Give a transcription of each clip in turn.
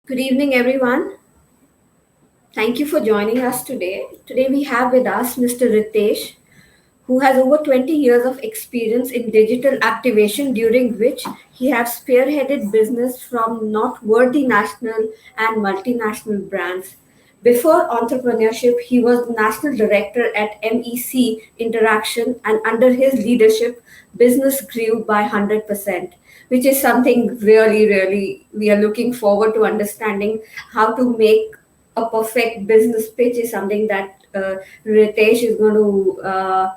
Good evening, everyone. Thank you for joining us today. Today, we have with us Mr. Ritesh, who has over 20 years of experience in digital activation, during which he has spearheaded business from noteworthy national and multinational brands. Before entrepreneurship, he was the national director at MEC Interaction, and under his leadership, business grew by 100%, which is something really we are looking forward to understanding how to make a perfect business pitch is something that Ritesh is going to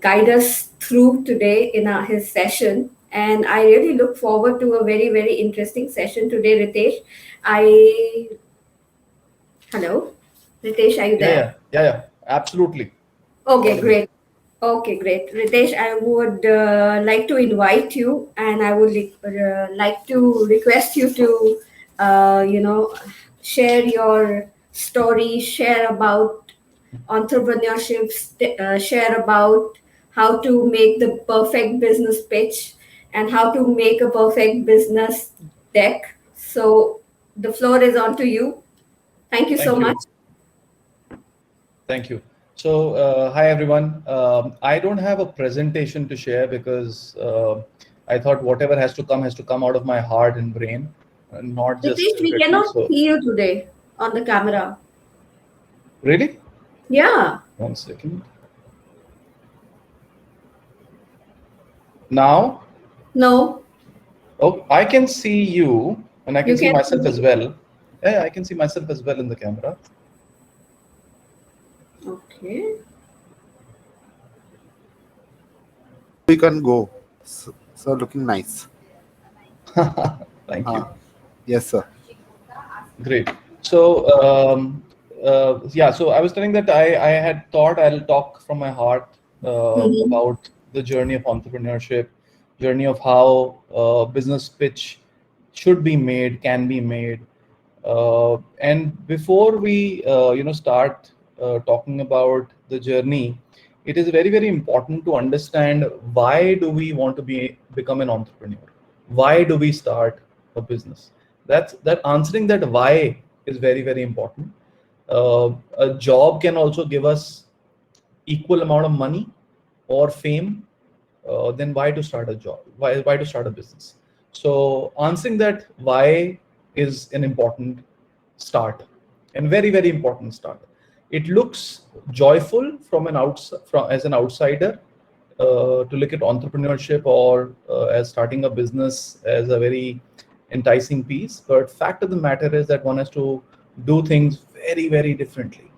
guide us through today in his session. And I really look forward to a very interesting session today, Ritesh. I Hello, Ritesh, are you there? Absolutely. Okay, Audible. great. Okay, great. Ritesh, I would like to invite you, and I would like to request you to, share your story, share about entrepreneurship, share about how to make the perfect business pitch and how to make a perfect business deck. So the floor is on to you. Thank you so Thank much. you. Thank you. So, hi everyone. I don't have a presentation to share because I thought whatever has to come out of my heart and brain, not just Ritesh, we written. cannot So, see you today on the camera. really? Yeah. 1 second. Now, No, oh, I can see you and I can you see can see myself me. as well. Yeah, I can see myself as well in the camera. Okay. We can go. So looking nice. Thank you. Yes, sir. Great. So, yeah, so I was telling that I had thought I'll talk from my heart Mm-hmm. about the journey of entrepreneurship, journey of how business pitch should be made, can be made. And before we, start talking about the journey, it is very important to understand why do we want to become an entrepreneur? Why do we start a business? That answering that why is very important. A job can also give us equal amount of money or fame. Then why to start a job? Why to start a business? So answering that why is an important start, and very important start. It looks joyful from as an outsider, to look at entrepreneurship or as starting a business as a very enticing piece, but fact of the matter is that one has to do things very differently.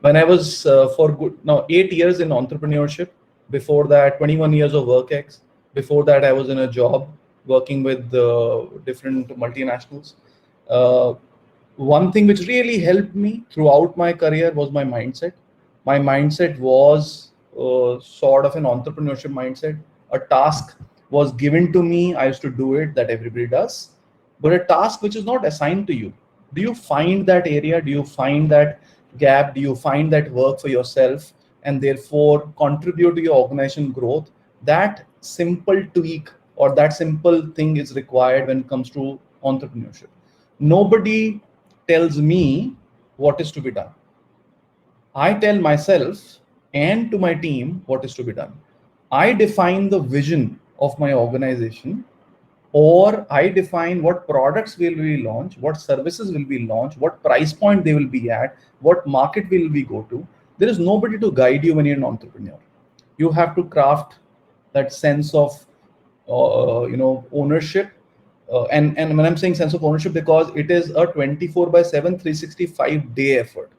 When I was for good now 8 years in entrepreneurship, before that 21 years of work ex, before that I was in a job working with different multinationals. uh, One thing which really helped me throughout my career was my mindset. My mindset was sort of an entrepreneurship mindset. A task was given to me, I used to do it, that everybody does. But a task which is not assigned to you, do you find that area? Do you find that gap? Do you find that work for yourself and therefore contribute to your organization growth? That simple tweak or that simple thing is required when it comes to entrepreneurship. Nobody tells me what is to be done. I tell myself and to my team what is to be done. I define the vision of my organization, or I define what products will we launch, what services will be launched, what price point they will be at, what market will we go to. There is nobody to guide you when you're an entrepreneur. You have to craft that sense of ownership. And when I'm saying sense of ownership, because it is a 24 by 7 365-day effort.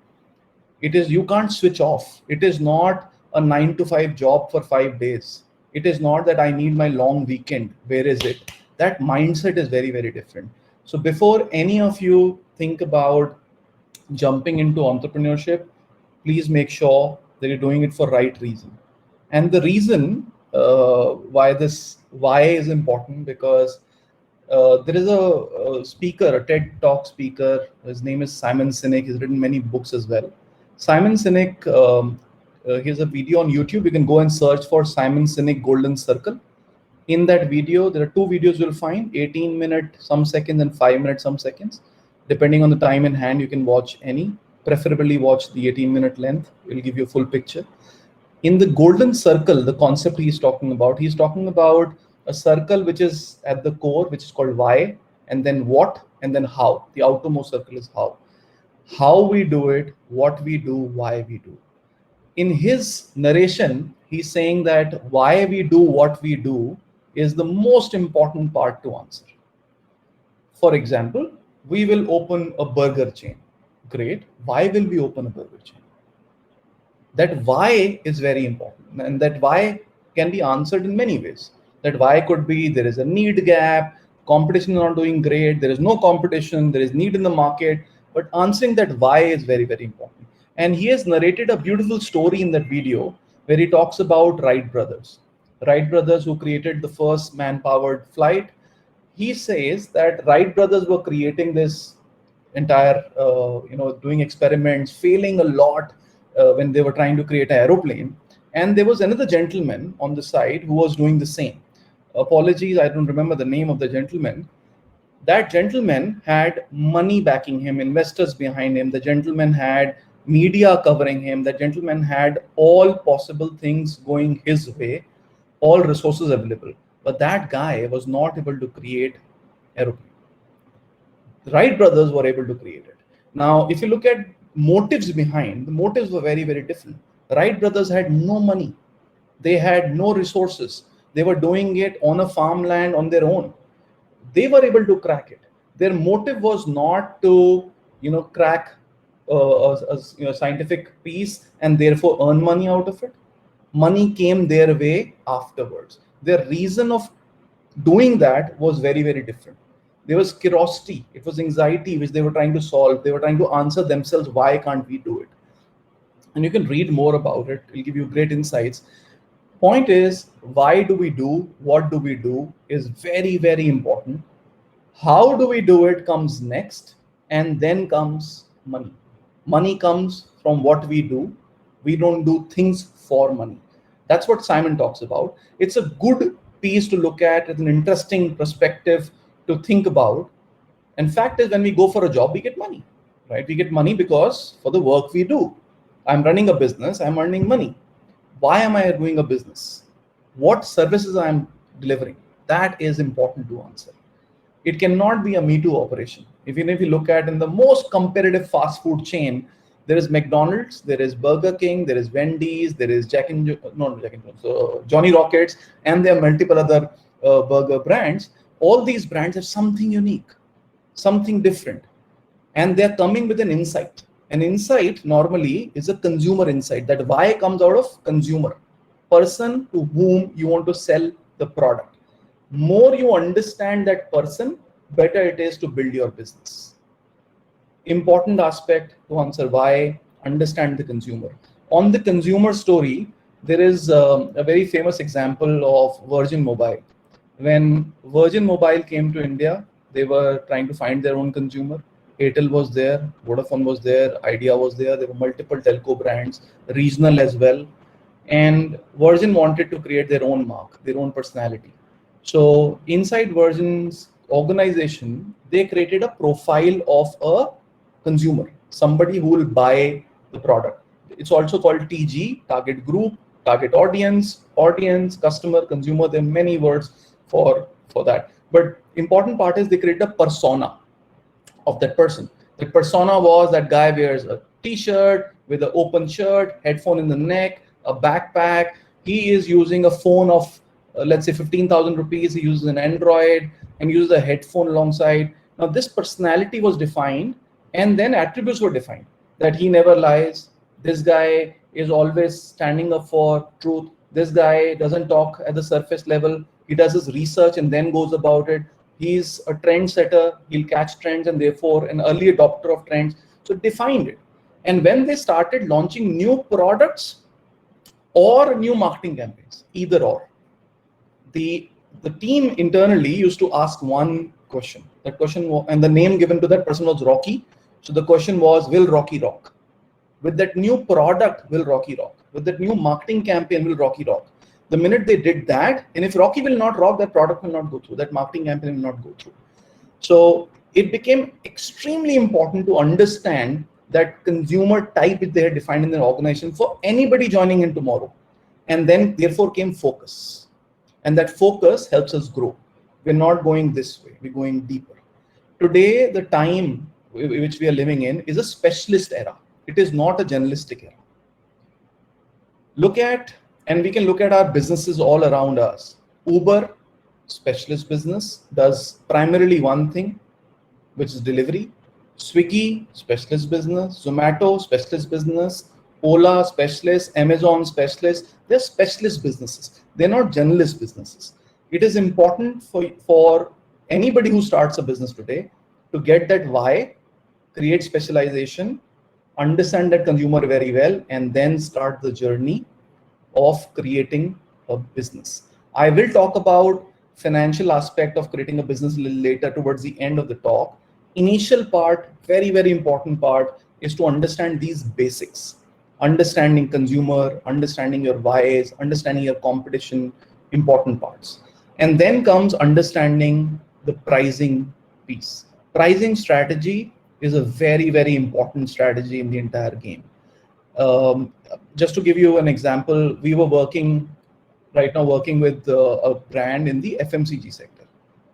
It is, you can't switch off. It is not a 9 to 5 job for 5 days. It is not that I need my long weekend. Where is it? That mindset is very different. So before any of you think about jumping into entrepreneurship, please make sure that you're doing it for right reason. And the reason why is important, because there is a speaker, a TED Talk speaker. His name is Simon Sinek. He's written many books as well. Simon Sinek, he has a video on YouTube. You can go and search for Simon Sinek Golden Circle. In that video, there are two videos you'll find: 18 minute some seconds and 5 minutes some seconds. Depending on the time in hand, you can watch any. Preferably watch the 18-minute length. It will give you a full picture. In the golden circle, the concept he's talking about a circle which is at the core, which is called why, and then what, and then how. The outermost circle is how. How we do it, what we do, why we do. In his narration, he's saying that why we do what we do is the most important part to answer. For example, we will open a burger chain. Great. Why will we open a burger chain? That why is very important, and that why can be answered in many ways. That why could be there is a need gap, competition is not doing great, there is no competition, there is need in the market, but answering that why is very, very important. And he has narrated a beautiful story in that video where he talks about Wright brothers who created the first man-powered flight. He says that Wright brothers were creating this entire, doing experiments, failing a lot when they were trying to create an aeroplane. And there was another gentleman on the side who was doing the same. Apologies, I don't remember the name of the gentleman. That gentleman had money backing him, investors behind him. The gentleman had media covering him. The gentleman had all possible things going his way, all resources available. But that guy was not able to create aeroplane. The Wright brothers were able to create it. Now, if you look at motives behind, the motives were very, very different. The Wright brothers had no money. They had no resources. They were doing it on a farmland on their own. They were able to crack it. Their motive was not to, crack a scientific piece and therefore earn money out of it. Money came their way afterwards. Their reason of doing that was very, very different. There was curiosity, it was anxiety which they were trying to solve. They were trying to answer themselves, why can't we do it? And you can read more about it. It'll give you great insights. Point is, why do we do what do we do is very, very important. How do we do it comes next, and then comes money. Money comes from what we do. We don't do things for money. That's what Simon talks about. It's a good piece to look at. It's an interesting perspective to think about. And fact is, when we go for a job, we get money, right? We get money because for the work we do. I'm running a business, I'm earning money. Why am I doing a business? What services I'm delivering? That is important to answer. It cannot be a Me Too operation. Even if you look at in the most competitive fast food chain, there is McDonald's, there is Burger King, there is Wendy's, there is Johnny Rockets, and there are multiple other burger brands. All these brands have something unique, something different, and they're coming with an insight. An insight normally is a consumer insight. That why comes out of consumer, person to whom you want to sell the product. More you understand that person, better it is to build your business. Important aspect to answer why, understand the consumer. On the consumer story, there is a very famous example of Virgin Mobile. When Virgin Mobile came to India, they were trying to find their own consumer. Airtel was there, Vodafone was there, Idea was there. There were multiple telco brands, regional as well. And Virgin wanted to create their own mark, their own personality. So inside Virgin's organization, they created a profile of a consumer, somebody who will buy the product. It's also called TG, target group, target audience, customer, consumer. There are many words for that. But important part is they create a persona of that person. The persona was that guy wears a t-shirt with an open shirt, headphone in the neck, a backpack. He is using a phone of let's say 15,000 rupees. He uses an Android and uses a headphone alongside. Now this personality was defined, and then attributes were defined. That he never lies. This guy is always standing up for truth. This guy doesn't talk at the surface level. He does his research and then goes about it. He's a trend setter. He'll catch trends and therefore an early adopter of trends. So defined it. And when they started launching new products or new marketing campaigns, either or, the team internally used to ask one question. That question was, and the name given to that person was Rocky. So the question was, will Rocky rock? With that new product, will Rocky rock? With that new marketing campaign, will Rocky rock? The minute they did that, and if Rocky will not rock, that product will not go through, that marketing campaign will not go through. So it became extremely important to understand that consumer type they had defined in their organization for anybody joining in tomorrow. And then therefore came focus. And that focus helps us grow. We're not going this way, we're going deeper. Today, the time which we are living in is a specialist era. It is not a generalistic era. And we can look at our businesses all around us. Uber, specialist business, does primarily one thing, which is delivery. Swiggy, specialist business. Zomato, specialist business. Ola, specialist. Amazon, specialist. They're specialist businesses. They're not generalist businesses. It is important for anybody who starts a business today to get that why, create specialization, understand that consumer very well, and then start the journey of creating a business. I will talk about financial aspect of creating a business a little later towards the end of the talk. Initial part, very, very important part, is to understand these basics. Understanding consumer, understanding your whys, understanding your competition, important parts. And then comes understanding the pricing piece. Pricing strategy is a very, very important strategy in the entire game. Just to give you an example, we were working with a brand in the FMCG sector.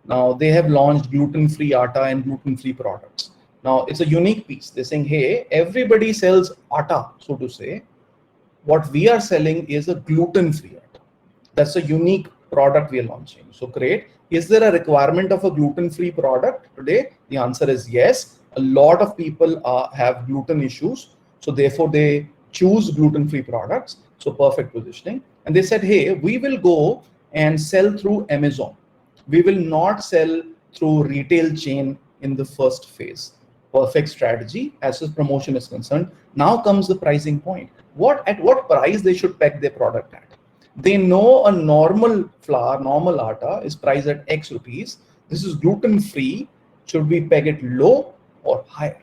Now they have launched gluten-free atta and gluten-free products. Now it's a unique piece. They're saying, hey, everybody sells atta, so to say. What we are selling is a gluten-free atta. That's a unique product we are launching. So great. Is there a requirement of a gluten-free product today? The answer is yes. A lot of people have gluten issues. So therefore they choose gluten-free products. So perfect positioning. And they said, hey, we will go and sell through Amazon. We will not sell through retail chain in the first phase. Perfect strategy as far as promotion is concerned. Now comes the pricing point. At what price they should peg their product at? They know a normal flour, normal atta is priced at X rupees. This is gluten-free. Should we peg it low or higher?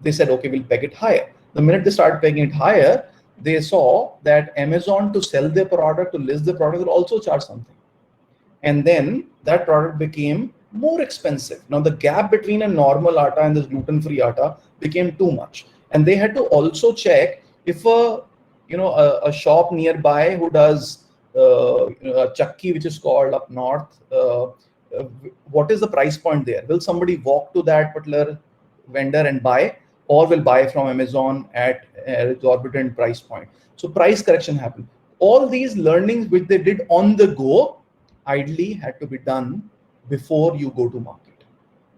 They said, okay, we'll peg it higher. The minute they start pegging it higher, they saw that Amazon, to sell their product, to list the product, will also charge something. And then that product became more expensive. Now the gap between a normal atta and this gluten-free atta became too much. And they had to also check if a shop nearby who does a chakki, which is called up north, what is the price point there? Will somebody walk to that particular vendor and buy, or will buy from Amazon at an exorbitant price point? So price correction happened. All these learnings which they did on the go ideally had to be done before you go to market.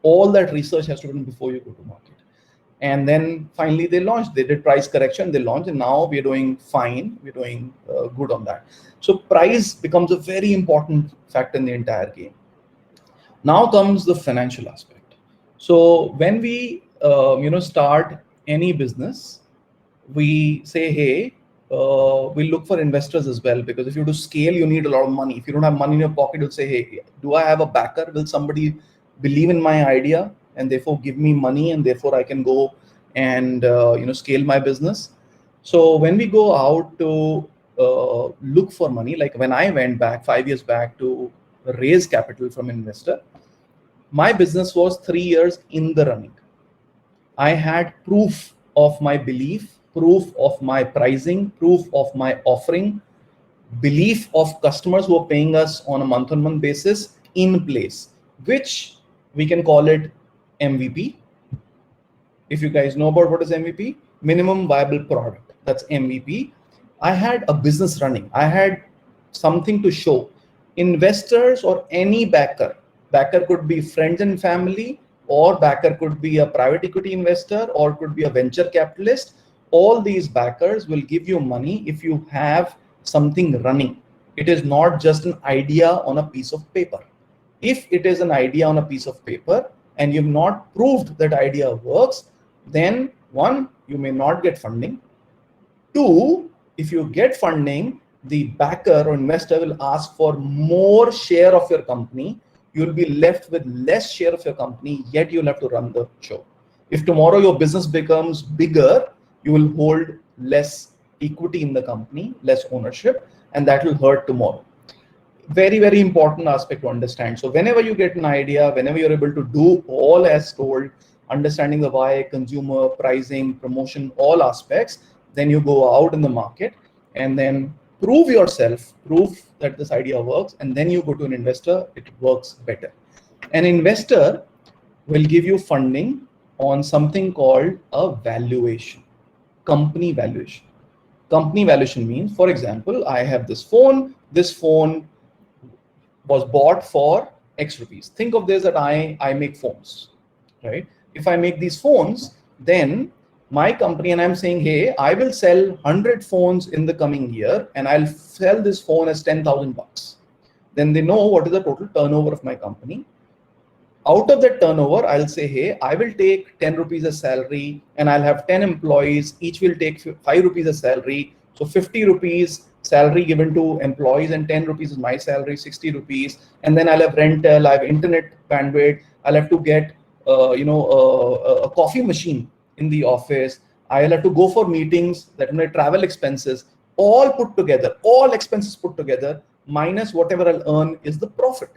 All that research has to be done before you go to market. And then finally they launched. They did price correction, they launched, and now we're doing fine. We're doing good on that. So price becomes a very important factor in the entire game. Now comes the financial aspect. So when we start any business, we say, hey, we look for investors as well, because if you do scale, you need a lot of money. If you don't have money in your pocket, you'll say, hey, do I have a backer? Will somebody believe in my idea and therefore give me money, and therefore I can go and scale my business? So when we go out to look for money, like when I went back 5 years back to raise capital from investor, my business was 3 years in the running. I had proof of my belief, proof of my pricing, proof of my offering, belief of customers who are paying us on a month-on-month basis in place, which we can call it MVP. If you guys know about what is MVP, minimum viable product, that's MVP. I had a business running. I had something to show. Investors or any backer could be friends and family, or backer could be a private equity investor, or could be a venture capitalist. All these backers will give you money if you have something running. It is not just an idea on a piece of paper. If it is an idea on a piece of paper and you've not proved that idea works, then one, you may not get funding. Two, if you get funding, the backer or investor will ask for more share of your company. You'll be left with less share of your company, yet you'll have to run the show. If tomorrow your business becomes bigger, you will hold less equity in the company, less ownership, and that will hurt tomorrow. Very, very important aspect to understand. So whenever you get an idea, whenever you're able to do all as told, understanding the why, consumer, pricing, promotion, all aspects, then you go out in the market and then prove yourself, prove that this idea works, and then you go to an investor, it works better. An investor will give you funding on something called a valuation, company valuation. Company valuation means, for example, I have this phone was bought for X rupees. Think of this, that I make phones, right? If I make these phones, then my company, and I'm saying, hey, I will sell 100 phones in the coming year and I'll sell this phone as 10,000 bucks. Then they know what is the total turnover of my company. Out of that turnover, I'll say, hey, I will take 10 rupees as salary and I'll have 10 employees. Each will take 5 rupees as salary. So 50 rupees salary given to employees and 10 rupees is my salary, 60 rupees. And then I'll have rental, I have internet bandwidth. I'll have to get, a coffee machine in the office. I'll have to go for meetings, that my travel expenses, all put together, all expenses put together, minus whatever I'll earn is the profit.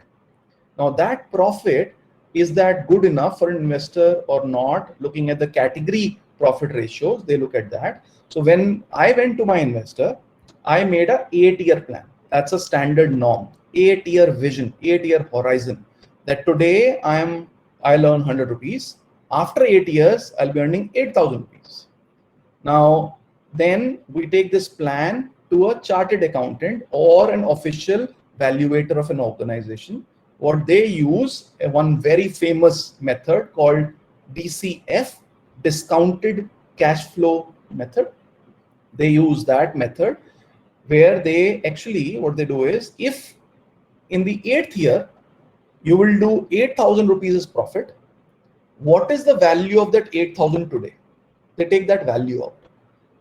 Now that profit, is that good enough for an investor or not? Looking at the category profit ratios, they look at that. So when I went to my investor, I made a 8-year plan. That's a standard norm. 8-year vision, 8-year horizon. That today I'll earn 100 rupees. After 8 years, I'll be earning 8,000 rupees. Now, then we take this plan to a chartered accountant or an official valuator of an organization. What they use, one very famous method called DCF, discounted cash flow method. They use that method where they actually, what they do is, if in the 8th year, you will do 8,000 rupees as profit, what is the value of that 8,000 today? They take that value out.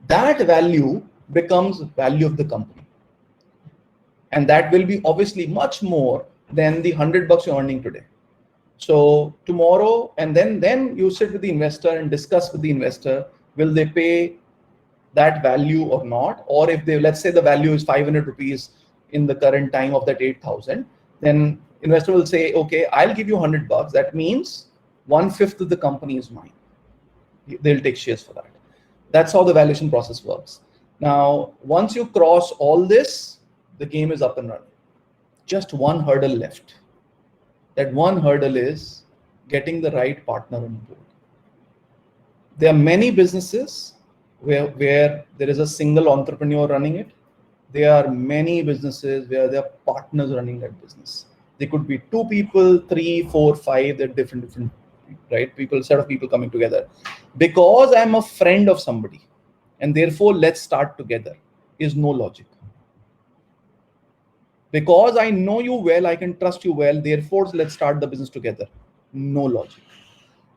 That value becomes value of the company. And that will be obviously much more than the 100 bucks you're earning today. So tomorrow, and then you sit with the investor and discuss with the investor, will they pay that value or not? Or if they, let's say the value is 500 rupees in the current time of that 8,000, then investor will say, okay, I'll give you 100 bucks. That means 1/5 of the company is mine. They'll take shares for that. That's how the valuation process works. Now, once you cross all this, the game is up and running. Just one hurdle left. That one hurdle is getting the right partner on board. There are many businesses where there is a single entrepreneur running it. There are many businesses where there are partners running that business. They could be 2 people, 3, 4, 5, they're different, right? Set of people coming together. Because I'm a friend of somebody and therefore let's start together is no logic. Because I know you well, I can trust you well, therefore let's start the business together. No logic.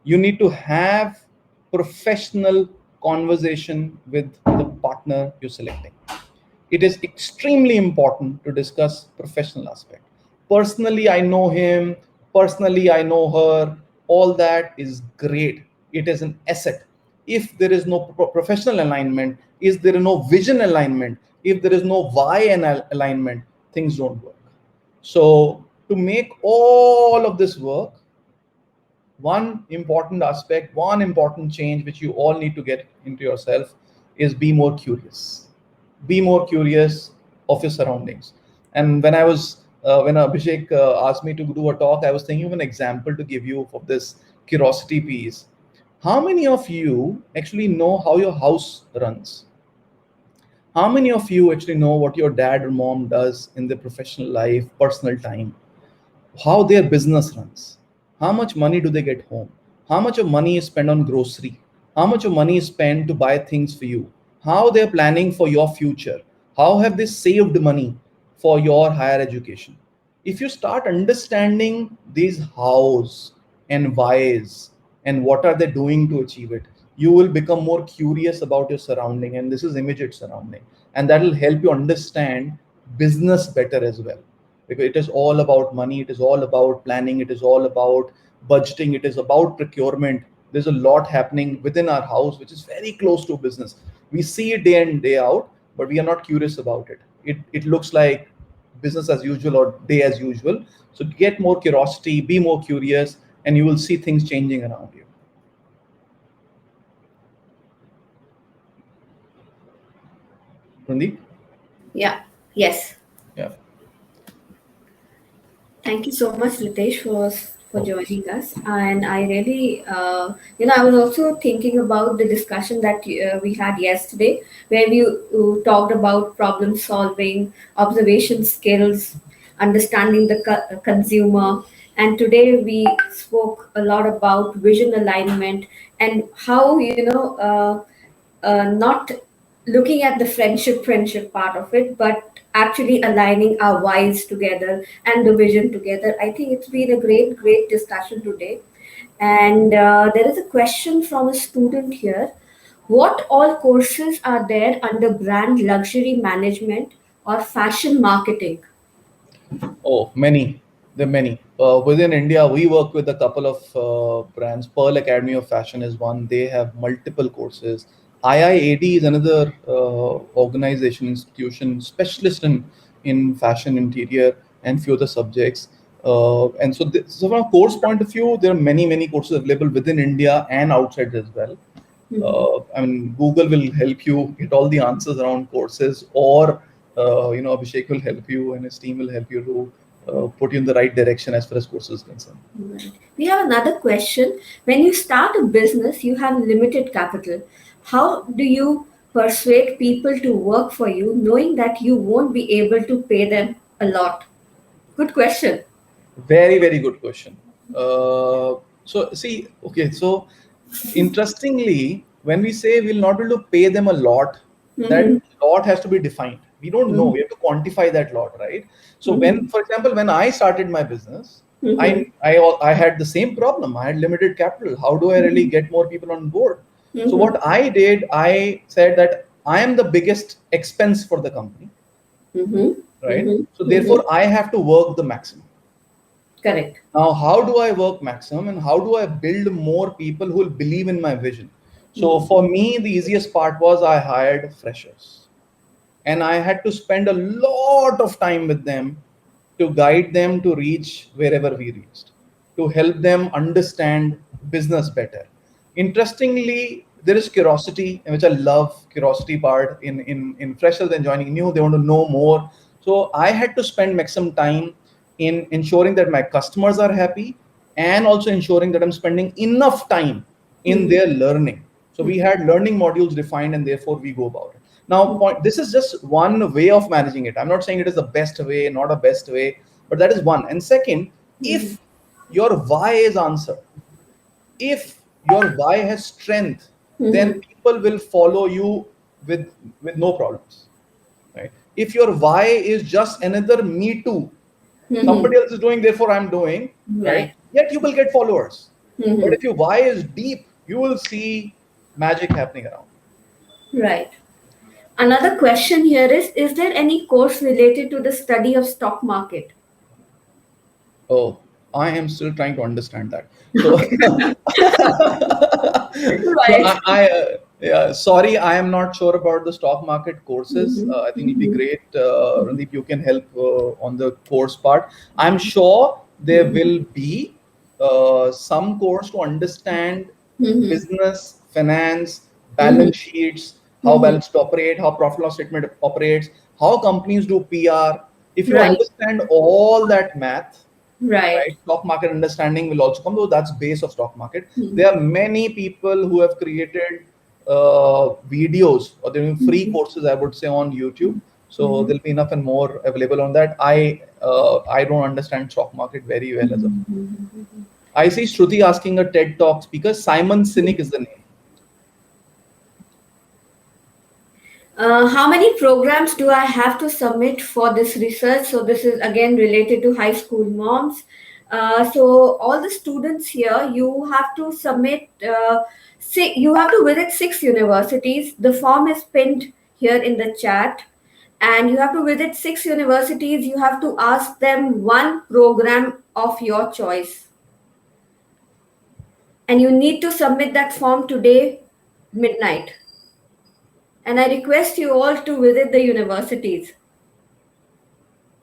You need to have professional conversation with the partner you're selecting. It is extremely important to discuss professional aspect. Personally, I know him. Personally, I know her. All that is great. It is an asset. If there is no professional alignment, if there is no vision alignment, if there is no why alignment, things don't work. So to make all of this work, one important aspect, one important change which you all need to get into yourself is be more curious. Be more curious of your surroundings. And when when Abhishek asked me to do a talk, I was thinking of an example to give you of this curiosity piece. How many of you actually know how your house runs? How many of you actually know what your dad or mom does in their professional life, personal time? How their business runs? How much money do they get home? How much of money is spent on grocery? How much of money is spent to buy things for you? How they're planning for your future? How have they saved money for your higher education? If you start understanding these hows and whys and what are they doing to achieve it, you will become more curious about your surrounding, and this is immediate surrounding, and that will help you understand business better as well, because it is all about money, it is all about planning, it is all about budgeting, it is about procurement. There's a lot happening within our house which is very close to business. We see it day in day out, but we are not curious about it. It looks like business as usual or day as usual. So get more curiosity, be more curious, and you will see things changing around you. Randeep? Yeah. Yes. Yeah. Thank you so much, Ritesh, for Okay. joining us. And I really, I was also thinking about the discussion that we had yesterday, where we talked about problem solving, observation skills, understanding the consumer. And today we spoke a lot about vision alignment and how, not looking at the friendship part of it, but actually aligning our whys together and the vision together. I think it's been a great discussion today. And there is a question from a student here. What all courses are there under brand luxury management or fashion marketing? Oh, many. There are many. Within India, we work with a couple of brands. Pearl Academy of Fashion is one. They have multiple courses. IIAD is another organization, institution, specialist in fashion, interior, and few other subjects. So from a course point of view, there are many courses available within India and outside as well. Mhm. I mean, Google will help you get all the answers around courses, or Abhishek will help you, and his team will help you to put you in the right direction as far as courses is concerned. Right. We have another question. When you start a business, you have limited capital. How do you persuade people to work for you knowing that you won't be able to pay them a lot? Good question. Very good question. So see, okay, so interestingly, when we say we'll not be able to pay them a lot, that Mm-hmm. lot has to be defined. We don't know. Mm-hmm. We have to quantify that lot, right? So Mm-hmm. when, for example, when I started my business, Mm-hmm. I had the same problem. I had limited capital. How do I really get more people on board? So Mm-hmm. what I did, I said that I am the biggest expense for the company, Mm-hmm. right? Mm-hmm. So Mm-hmm. therefore, I have to work the maximum. Correct. Now, how do I work maximum and how do I build more people who will believe in my vision? So Mm-hmm. for me, the easiest part was I hired freshers, and I had to spend a lot of time with them to guide them to reach wherever we reached, to help them understand business better. Interestingly, there is curiosity, which I love, curiosity part in freshers and joining new. They want to know more. So I had to spend maximum time in ensuring that my customers are happy, and also ensuring that I'm spending enough time in Mm-hmm. their learning. So we Mm-hmm. had learning modules defined, and therefore we go about it. Now, this is just one way of managing it. I'm not saying it is the best way, not a best way, but that is one. And second, Mm-hmm. if your why is answered, if your why has strength, then Mm-hmm. people will follow you with no problems, right? If your why is just another me too, Mm-hmm. somebody else is doing, therefore I'm doing, right? Right. Yet you will get followers. But Mm-hmm. if your why is deep, you will see magic happening around. Right. Another question here is there any course related to the study of stock market? Oh, I am still trying to understand that. So, so Right. yeah, sorry, I am not sure about the stock market courses. Mm-hmm. I think it'd be Mm-hmm. great, Randeep, you can help on the course part. I'm sure there Mm-hmm. will be some course to understand Mm-hmm. business, finance, Mm-hmm. balance sheets, how Mm-hmm. balance sheet operate, how profit loss statement operates, how companies do PR. If you Right. understand all that math, Right. right, stock market understanding will also come, though that's base of stock market. Mm-hmm. There are many people who have created videos, or they're doing free Mm-hmm. courses, I would say, on YouTube. So Mm-hmm. there'll be enough and more available on that. I don't understand stock market very well as of now. Mm-hmm. I see Shruti asking a TED talk speaker. Simon Sinek is the name. How many programs do I have to submit for this research? So this is again related to high school moms. So all the students here, you have to submit. You have to visit 6 universities. The form is pinned here in the chat, and you have to visit 6 universities. You have to ask them one program of your choice, and you need to submit that form today midnight. And I request you all to visit the universities.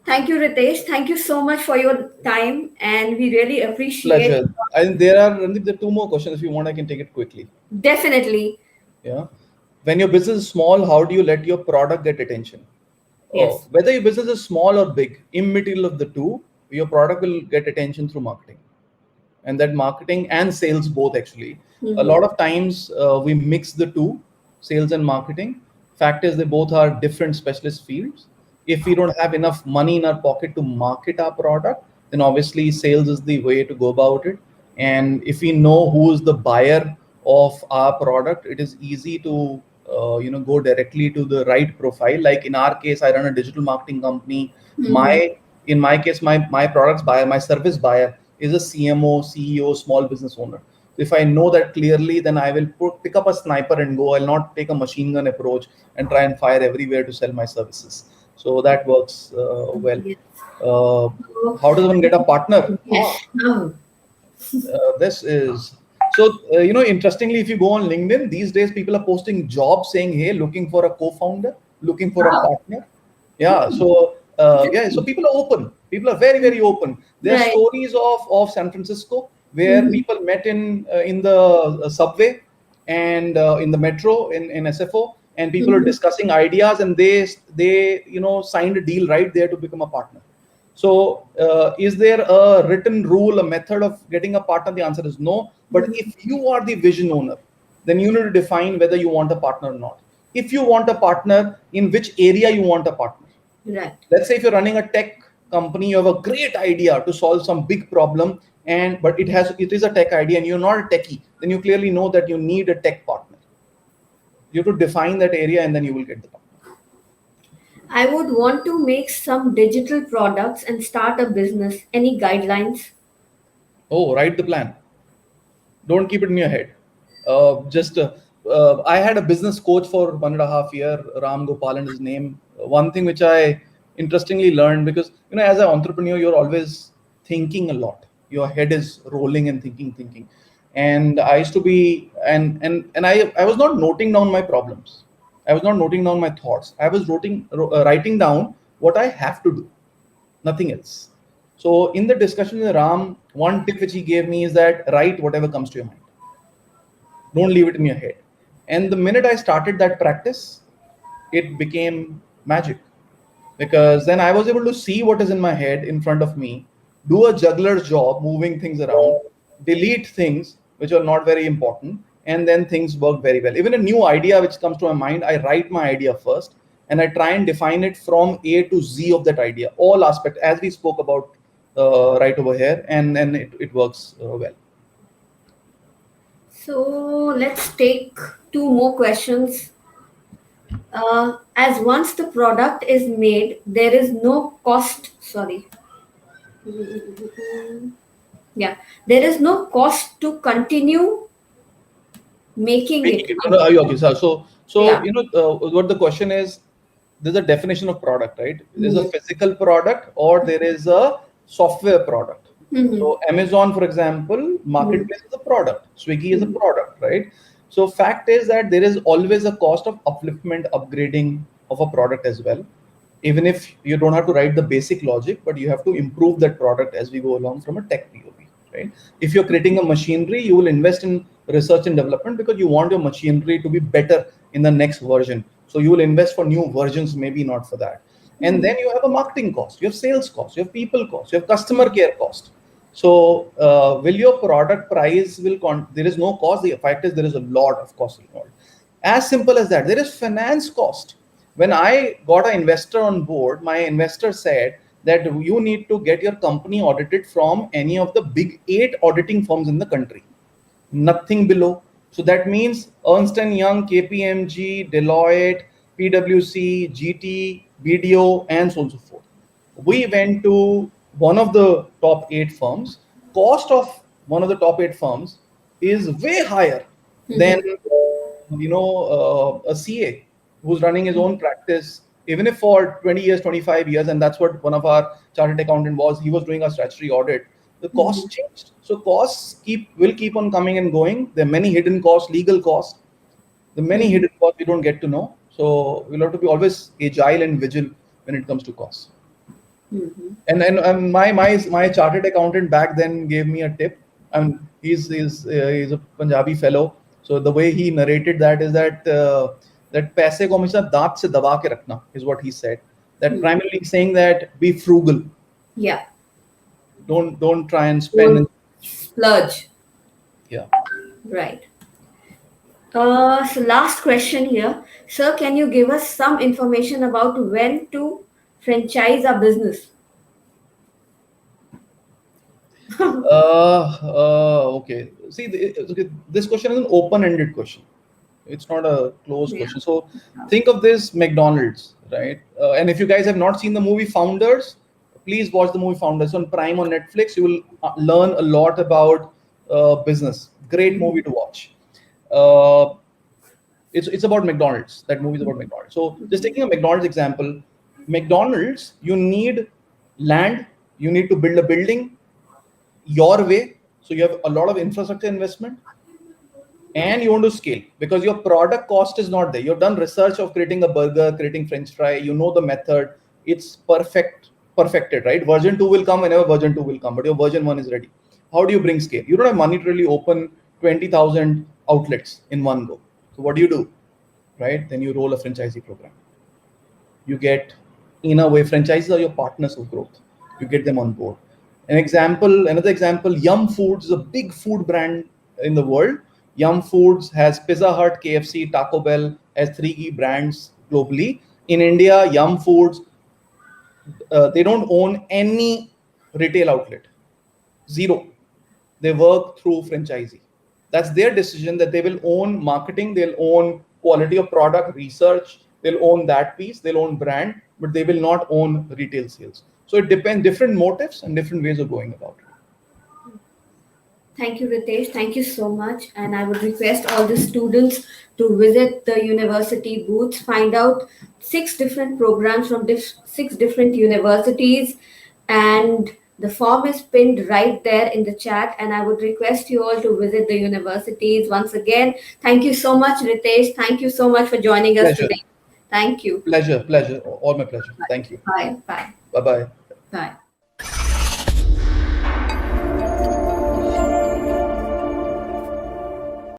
Thank you, Ritesh. Thank you so much for your time, and we really appreciate. Pleasure. And there are, Randeep, there are two more questions. If you want, I can take it quickly. Definitely. Yeah. When your business is small, how do you let your product get attention? Yes. Whether your business is small or big, immaterial of the two, your product will get attention through marketing. And that marketing and sales both, actually, a Mm-hmm. lot of times we mix the two, sales and marketing. Fact is, they both are different specialist fields. If we don't have enough money in our pocket to market our product, then obviously sales is the way to go about it. And if we know who is the buyer of our product, it is easy to go directly to the right profile. Like in our case, I run a digital marketing company. Mm-hmm. My in my case, my products buyer, my service buyer is a CMO, CEO, small business owner. So if I know that clearly, then I will pick up a sniper and go. I'll not take a machine gun approach and try and fire everywhere to sell my services. So that works well. Yes. Uh, So, how does one get a partner? yes. Now, This is so interestingly, if you go on LinkedIn these days, people are posting jobs saying, hey, looking for a co-founder, looking for a wow. partner. Yeah, so so people are open, people are very, very open. There are Right. stories of San Francisco where Mm-hmm. people met in the subway and in the metro in SFO, and people are Mm-hmm. discussing ideas, and they signed a deal right there to become a partner. So, is there a written rule, a method of getting a partner? The answer is no. But if you are the vision owner, then you need to define whether you want a partner or not. If you want a partner, in which area you want a partner. Right. Let's say if you're running a tech company, you have a great idea to solve some big problem, but it is a tech idea, and you're not a techie, then you clearly know that you need a tech partner. You have to define that area, and then you will get the partner. I would want to make some digital products and start a business. Any guidelines? Oh, write the plan. Don't keep it in your head. Just I had a business coach for 1.5 year, Ram Gopalan is his name. One thing which I interestingly learned, because as an entrepreneur, you're always thinking a lot. Your head is rolling and thinking. And I used to be, and I was not noting down my problems. I was not noting down my thoughts. I was writing down what I have to do, nothing else. So in the discussion with Ram, one tip which he gave me is that write whatever comes to your mind. Don't leave it in your head. And the minute I started that practice, it became magic, because then I was able to see what is in my head in front of me, do a juggler's job, moving things around, delete things which are not very important, and then things work very well. Even a new idea which comes to my mind, I write my idea first, and I try and define it from A to Z of that idea, all aspects, as we spoke about right over here, and then it works well. So let's take two more questions. As once the product is made, there is no cost. Sorry. Yeah, there is no cost to continue making Making it. it. No, no, okay. So Yeah. what the question is, there's a definition of product, right? There's a Mhm. physical product or there is a software product. Mhm. So Amazon, for example, Mhm. marketplace is a product. Swiggy is a Mhm. product, right? So fact is that there is always a cost of upliftment, upgrading of a product as well. Even if you don't have to write the basic logic, but you have to improve that product as we go along from a tech POV, right? If you're creating a machinery, you will invest in research and development because you want your machinery to be better in the next version. So you will invest for new versions, maybe not for that. And then you have a marketing cost, you have sales cost, you have people cost, you have customer care cost. So will your product price there is no cost. The fact is there is a lot of cost involved. As simple as that. There is finance cost. When I got an investor on board, my investor said that you need to get your company audited from any of the big 8 auditing firms in the country, nothing below. So that means Ernst and Young, KPMG, Deloitte, PwC, GT, BDO, and so on and so forth. We went to one of the top 8 firms. Cost of one of the top 8 firms is way higher than Mhm. a CA who's running his own practice, even if for 20 years, 25 years, and that's what one of our chartered accountant was. He was doing a statutory audit. The Mhm. cost changed. So costs will keep on coming and going. There are many hidden costs, legal costs. The many Mhm. hidden costs we don't get to know. So we'll have to be always agile and vigilant when it comes to costs. Mm-hmm. And my chartered accountant back then gave me a tip. He's a Punjabi fellow, so the way he narrated that is that पैसे को हमेशा दांत से दबा के रखना is what he said. That primarily saying that be frugal. Yeah. Don't try and spend. Don't splurge. Yeah. Right. So last question here. Sir, can you give us some information about when to franchise a business? Okay. See, this question is an open-ended question. It's not a closed Yeah. question. So think of this McDonald's, right? And if you guys have not seen the movie Founders, please watch the movie Founders on Prime on Netflix. You will learn a lot about business. Great movie to watch. Uh, it's about McDonald's. That movie is about McDonald's. So just taking a McDonald's example, McDonald's, you need land, you need to build a building your way. So you have a lot of infrastructure investment, and you want to scale because your product cost is not there. You've done research of creating a burger, creating French fry. You know the method. It's perfected, right? Version 2 will come whenever version 2 will come, but your version 1 is ready. How do you bring scale? You don't have money to really open 20,000 outlets in one go. So what do? Right? Then you roll a franchisee program. You get, in a way, franchises are your partners of growth. You get them on board. Another example, Yum Foods is a big food brand in the world. Yum Foods has Pizza Hut, KFC, Taco Bell, has 3 key brands globally. In India, Yum Foods, they don't own any retail outlet. Zero. They work through franchisee. That's their decision that they will own marketing, they'll own quality of product, research, they'll own that piece, they'll own brand, but they will not own retail sales. So it depends, different motives and different ways of going about it. Thank you, Ritesh. Thank you so much. And I would request all the students to visit the university booths, find out 6 different programs from 6 different universities. And the form is pinned right there in the chat. And I would request you all to visit the universities once again. Thank you so much, Ritesh. Thank you so much for joining us Pleasure. today. Thank you. Pleasure. All my pleasure. Thank you. Bye. Bye. Bye-bye. Bye.